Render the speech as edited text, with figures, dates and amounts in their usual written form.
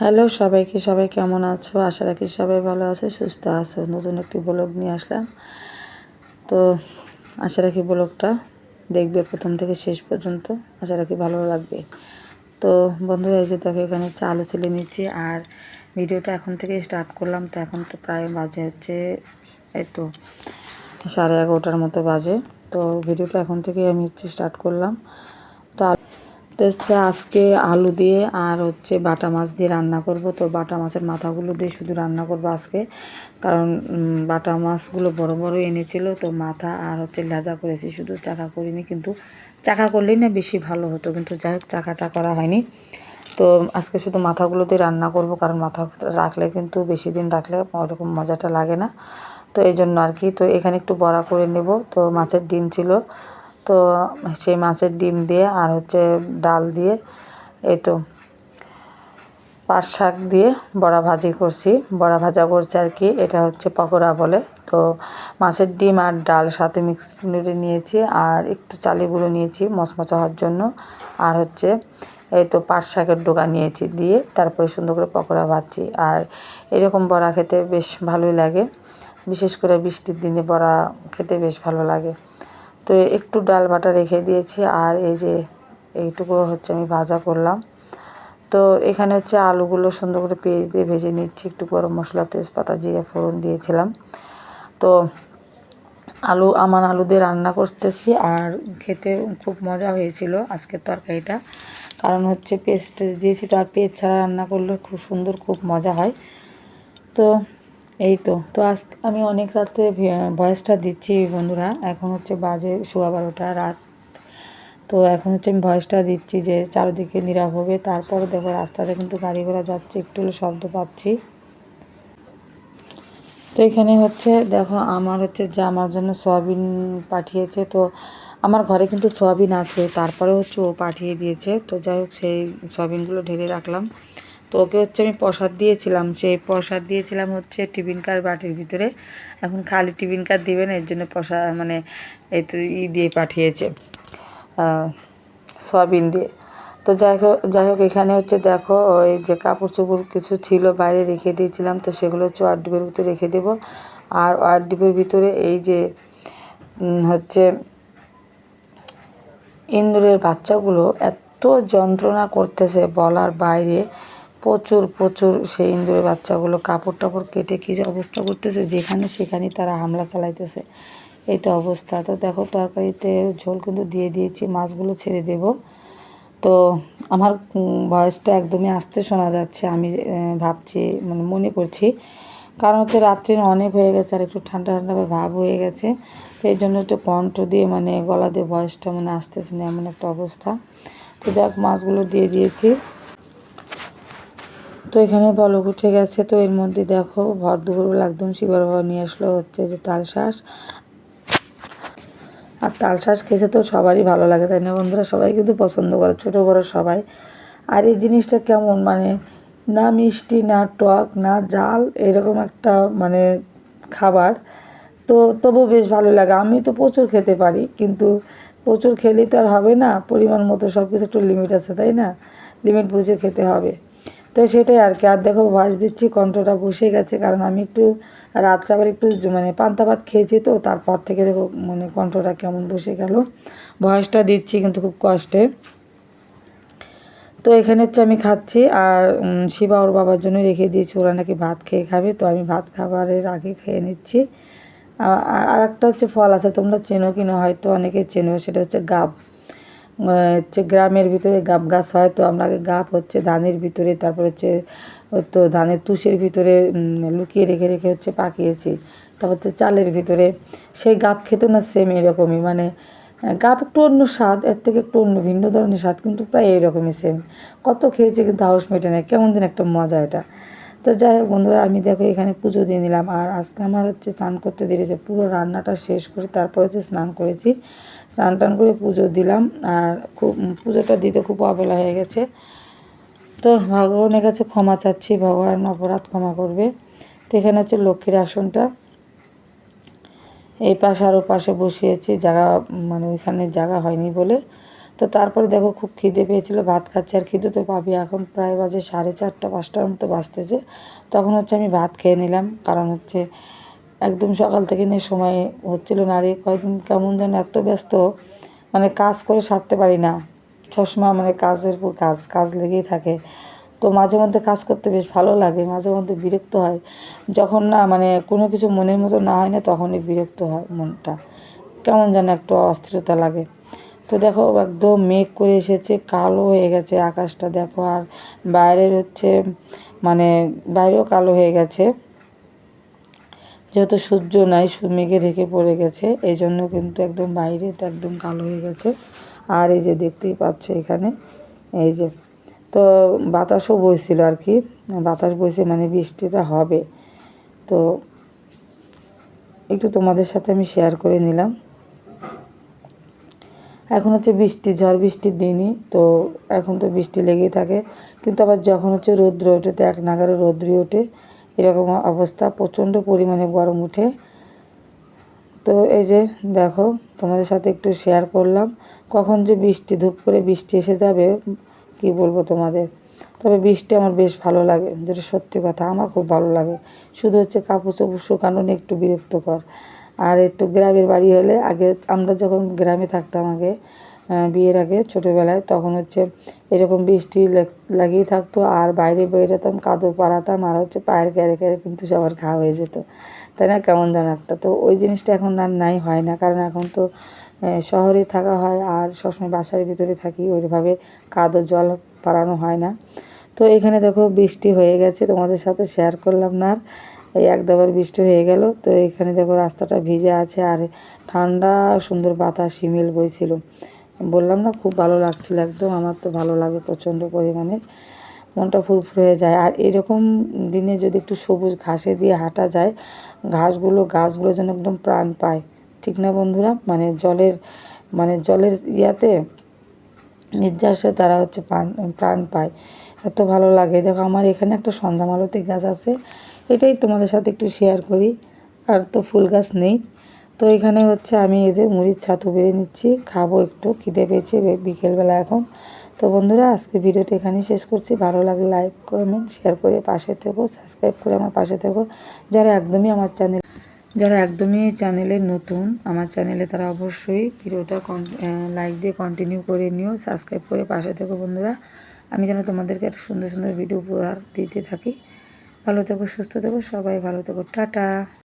Hello সবাইকে, সবাই কেমন আছো? আশা রাখি সবাই ভালো আছো, সুস্থ আছো। নতুন একটি ব্লগ নিয়ে আসলাম। তো আশা রাখি ব্লগটা দেখবে প্রথম থেকে শেষ পর্যন্ত, আশা রাখি ভালো লাগবে। তো বন্ধুরা, এই যে দেখো এখানে আলু ছেলে নিচ্ছি আর ভিডিওটা এখন থেকে স্টার্ট করলাম। তো এখন তো প্রায় বাজে হচ্ছে এই তো 11:30 মতো বাজে। তো ভিডিওটা এখন থেকে আমি স্টার্ট করলাম। তো আজকে আলু দিয়ে আর বাটা মাছ দিয়ে রান্না করব। তো বাটা মাছের মাথাগুলো দিয়ে শুধু রান্না করব আজকে, কারণ বাটা মাছগুলো বড় বড় এনেছিল। তো মাথা আর লেজা করেছি, শুধু চাকা করিনি। কিন্তু চাকা করলেই না বেশি ভালো হতো, কিন্তু যাই হোক চাকাটা করা হয়নি। তো আজকে শুধু মাথাগুলো দিয়ে রান্না করব, কারণ মাথা রাখলে কিন্তু বেশি দিন রাখলে ওরকম মজাটা লাগে না। তো এই জন্য আর কি। তো এখানে একটু বড়া করে নেব। তো মাছের ডিম ছিল, তো সেই মাছের ডিম দিয়ে আর ডাল দিয়ে এই তো পাট শাক দিয়ে বড়া ভাজি করছি, বড়া ভাজা করছি আর কি। এটা পকোড়া বলে। তো মাছের ডিম আর ডাল সাথে মিক্স করে নিয়েছি, আর একটু চালের গুঁড়ো নিয়েছি মচমচা হওয়ার জন্য, আর এই তো পাট শাকের ডোকা নিয়েছি, দিয়ে তারপরে সুন্দর করে পকোড়া ভাজছি। আর এরকম বড়া খেতে বেশ ভালোই লাগে, বিশেষ করে বৃষ্টির দিনে বড়া খেতে বেশ ভালো লাগে। তো একটু ডাল বাটা রেখে দিয়েছি, আর এই যে এইটুকু আমি ভাজা করলাম। তো এখানে আলুগুলো সুন্দর করে পেঁয়াজ দিয়ে ভেজে নিচ্ছি, একটু গরম মশলা তেজপাতা জিরে ফোড়ন দিয়েছিলাম। তো আলু দিয়ে রান্না করতেছি, আর খেতে খুব মজা হয়েছিল আজকের তরকারিটা। কারণ পেস্ট দিয়েছি, তো আর পেঁয়াজ ছাড়া রান্না করলে খুব সুন্দর, খুব মজা হয়। তো এই তো আজ আমি অনেক রাতে ভয়েসটা দিচ্ছি বন্ধুরা। এখন বাজে 12:15 রাত। তো এখন আমি ভয়েসটা দিচ্ছি যে চারিদিকে নীরব হবে। তারপরে দেখো রাস্তাতে কিন্তু গাড়ি ঘোড়া যাচ্ছে, একটু হলে শব্দ পাচ্ছি। তো এখানে দেখো আমার যে আমার জন্য সয়াবিন পাঠিয়েছে। তো আমার ঘরে কিন্তু সয়াবিন আছে, তারপরে ও পাঠিয়ে দিয়েছে। তো যাই হোক সেই সয়াবিনগুলো ঢেলে রাখলাম। তো ওকে আমি প্রসাদ দিয়েছিলাম, সেই প্রসাদ দিয়েছিলাম টিফিন কার বাটির ভিতরে। এখন খালি টিফিন কার দিবে না, এর জন্য প্রসাদ মানে এই তো দিয়ে পাঠিয়েছে সয়াবিন দিয়ে। তো যাই হোক এখানে দেখো ওই যে কাপড় চোপড় কিছু ছিল বাইরে রেখে দিয়েছিলাম, তো সেগুলো ওয়ারড্রোবের ভিতরে রেখে দেবো। আর ওয়ারড্রোবের ভিতরে এই যে ইঁদুরের বাচ্চাগুলো এত যন্ত্রণা করতেছে বলার বাইরে। প্রচুর সেই ইঁদুরের বাচ্চাগুলো কাপড় টাপড় কেটে কী যে অবস্থা করতেছে, যেখানে সেখানেই তারা হামলা চালাইতেছে। এইটা অবস্থা। তো দেখো তরকারিতে ঝোল কিন্তু দিয়ে দিয়েছি, মাছগুলো ছেড়ে দেব। তো আমার ভয়েসটা একদমই আস্তে শোনা যাচ্ছে, আমি ভাবছি মনে করছি, কারণ রাত্রি অনেক হয়ে গেছে, আর একটু ঠান্ডা ঠান্ডা ভাব হয়ে গেছে। তো এই জন্য একটু কণ্ঠ দিয়ে গলা দিয়ে ভয়েসটা আসতেছে না, এমন একটা অবস্থা। তো যাক মাছগুলো দিয়ে দিয়েছি। তো এখানে বলক উঠে গেছে। তো এর মধ্যে দেখো ভর দুপুরবেলা একদম শিবার বাবা নিয়ে আসলো যে তালশাঁস। আর তালশাঁস খেতে তো সবারই ভালো লাগে, তাই না বন্ধুরা? সবাই কিন্তু পছন্দ করে, ছোটো বড়ো সবাই। আর এই জিনিসটা কেমন না মিষ্টি না টক না ঝাল, এরকম একটা খাবার। তো তবু বেশ ভালো লাগে। আমি তো প্রচুর খেতে পারি, কিন্তু প্রচুর খেলেই তো আর হবে না, পরিমাণ মতো সব কিছু একটু লিমিট আছে, তাই না? লিমিট বুঝে খেতে হবে। তো সেটাই আর কি। আর দেখো ভয়েস দিচ্ছি, কণ্ঠটা বসে গেছে, কারণ আমি একটু রাত্রে আবার একটু পান্তা ভাত খেয়েছি। তো তারপর থেকে দেখো কণ্ঠটা কেমন বসে গেল। ভয়েসটা দিচ্ছি কিন্তু খুব কষ্টে। তো এখানে আমি খাচ্ছি, আর শিবা ওর বাবার জন্য রেখে দিয়েছি, ওরা নাকি ভাত খেয়ে খাবে। তো আমি ভাত খাবারের আগে খেয়ে নিচ্ছি। আর একটা ফল আছে, তোমরা চেনো কিনা, হয়তো অনেকে চেনো, সেটা গাব। গ্রামের ভিতরে গাব গাছ হয়। তো আমরা আগে গাব ধানের ভিতরে, তারপর তো ধানের তুষের ভিতরে লুকিয়ে রেখে রেখে পাকিয়েছি। তারপর চালের ভিতরে সেই গাব খেতে না সেম এরকমই, গাব একটু অন্য স্বাদ, এর থেকে একটু অন্য ভিন্ন ধরনের স্বাদ, কিন্তু প্রায় এইরকমই সেম। কত খেয়েছি কিন্তু হাউস মেটে নেয়, কেমন দিন একটা মজা এটা। তো যাই হোক বন্ধুরা, আমি দেখো এখানে পুজো দিয়ে নিলাম। আর আজকে আমার স্নান করতে দেরিছে, পুরো রান্নাটা শেষ করে তারপরে স্নান করেছি। স্নান টান করে পুজো দিলাম, আর খুব পুজোটা দিতে খুব অবেলা হয়ে গেছে। তো ভগবানের কাছে ক্ষমা চাচ্ছি, ভগবান অপরাধ ক্ষমা করবে। তো এখানে লক্ষ্মীর আসনটা এই পাশে আর ও পাশে বসিয়েছি, জায়গা ওইখানে জায়গা হয়নি বলে। তো তারপরে দেখো খুব খিদে পেয়েছিল, ভাত খাচ্ছি। আর খিদে তো পাবি, এখন প্রায় বাজে 4:30 5টার মতো বাজতেছে। তখন হচ্ছে আমি ভাত খেয়ে নিলাম, কারণ হচ্ছে একদম সকাল থেকে নিয়ে সময় হচ্ছিল না। আর এই কয়েকদিন কেমন যেন এত ব্যস্ত, মানে কাজ করে সারতে পারি না। সবসময় মানে কাজের পর কাজ কাজ লেগেই থাকে। তো মাঝে মধ্যে কাজ করতে বেশ ভালো লাগে, মাঝে মধ্যে বিরক্ত হয় যখন না মানে কোনো কিছু মনের মতো না হয় না, তখনই বিরক্ত হয় মনটা, কেমন যেন একটু অস্থিরতা লাগে। তো দেখো একদম মেঘ করে এসেছে, কালো হয়ে গেছে আকাশটা দেখো। আর বাইরের হচ্ছে মানে বাইরেও কালো হয়ে গেছে, যেহেতু সূর্য নাই, মেঘে ঢেকে পড়ে গেছে, এই জন্য কিন্তু একদম বাইরেটা একদম কালো হয়ে গেছে। আর এই যে দেখতেই পাচ্ছ এখানে, এই যে তো বাতাসও বইছিল আর কি, বাতাস বইছে মানে বৃষ্টিটা হবে। তো একটু তোমাদের সাথে আমি শেয়ার করে নিলাম। এখন হচ্ছে বৃষ্টি, ঝড় বৃষ্টির দিনই তো, এখন তো বৃষ্টি লেগেই থাকে। কিন্তু আবার যখন হচ্ছে রৌদ্র ওঠে, তো এক নাগারে রৌদ্রই ওঠে, এরকম অবস্থা, প্রচণ্ড পরিমাণে গরম উঠে। তো এই যে দেখো তোমাদের সাথে একটু শেয়ার করলাম, কখন যে বৃষ্টি ধূপ করে বৃষ্টি এসে যাবে কি বলবো তোমাদের। তবে বৃষ্টি আমার বেশ ভালো লাগে, যেটা সত্যি কথা, আমার খুব ভালো লাগে। শুধু হচ্ছে কাপড় চোপড় শুকানো নিয়ে একটু বিরক্তকর। আর একটু গ্রামের বাড়ি হলে, আগে আমরা যখন গ্রামে থাকতাম আগে, বিয়ের আগে ছোটোবেলায়, তখন হচ্ছে এরকম বৃষ্টি লাগিয়ে থাকতো, আর বাইরে বেরোতাম, কাদো পাড়াতাম, আর হচ্ছে পায়ের ক্যারে ক্যারে কিন্তু সবার খাওয়া হয়ে যেত, তাই না? কেমন যেন একটা। তো ওই জিনিসটা এখন আর নাই, হয় না, কারণ এখন তো শহরে থাকা হয়, আর সবসময় বাসার ভিতরে থাকি, ওইভাবে কাদো জল পাড়ানো হয় না। তো এখানে দেখো বৃষ্টি হয়ে গেছে, তোমাদের সাথে শেয়ার করলাম না। আর এই একদাবার বৃষ্টি হয়ে গেল। তো এখানে দেখো রাস্তাটা ভিজে আছে, আর ঠান্ডা সুন্দর বাতাস হিমেল বইছিল। বললাম না খুব ভালো লাগছিল একদম, আমার তো ভালো লাগে প্রচণ্ড পরিমাণে, মনটা ফুরফুরে হয়ে যায়। আর এরকম দিনে যদি একটু সবুজ ঘাসে দিয়ে হাঁটা যায়, গাছগুলো যেন একদম প্রাণ পায়, ঠিক না বন্ধুরা? মানে জলের ইয়াতে, নির্যাসে তারা হচ্ছে প্রাণ পায়, এত ভালো লাগে। দেখো আমার এখানে একটা সন্ধ্যামালতী গাছ আছে, এটাই তোমাদের সাথে একটু শেয়ার করি। আর তো ফুল গাছ নেই। তো এখানে হচ্ছে আমি এই যে মুড়ির ছাতু বেড়ে নিচ্ছি, খাবো, একটু খিদে পেয়েছে বিকেলবেলা এখন। তো বন্ধুরা আজকে ভিডিওটা এখানেই শেষ করছি। ভালো লাগলে লাইক কমেন্ট শেয়ার করে পাশে থেকো, সাবস্ক্রাইব করে আমার পাশে থেকো। যারা একদমই চ্যানেলে নতুন, আমার চ্যানেলে, তারা অবশ্যই ভিডিওটা লাইক দিয়ে কন্টিনিউ করে নিও, সাবস্ক্রাইব করে পাশে থেকো বন্ধুরা। আমি যেন তোমাদেরকে একটা সুন্দর সুন্দর ভিডিও উপহার দিতে থাকি। ভালো থেকো, সুস্থ থেকো, সবাই ভালো থেকো, টাটা।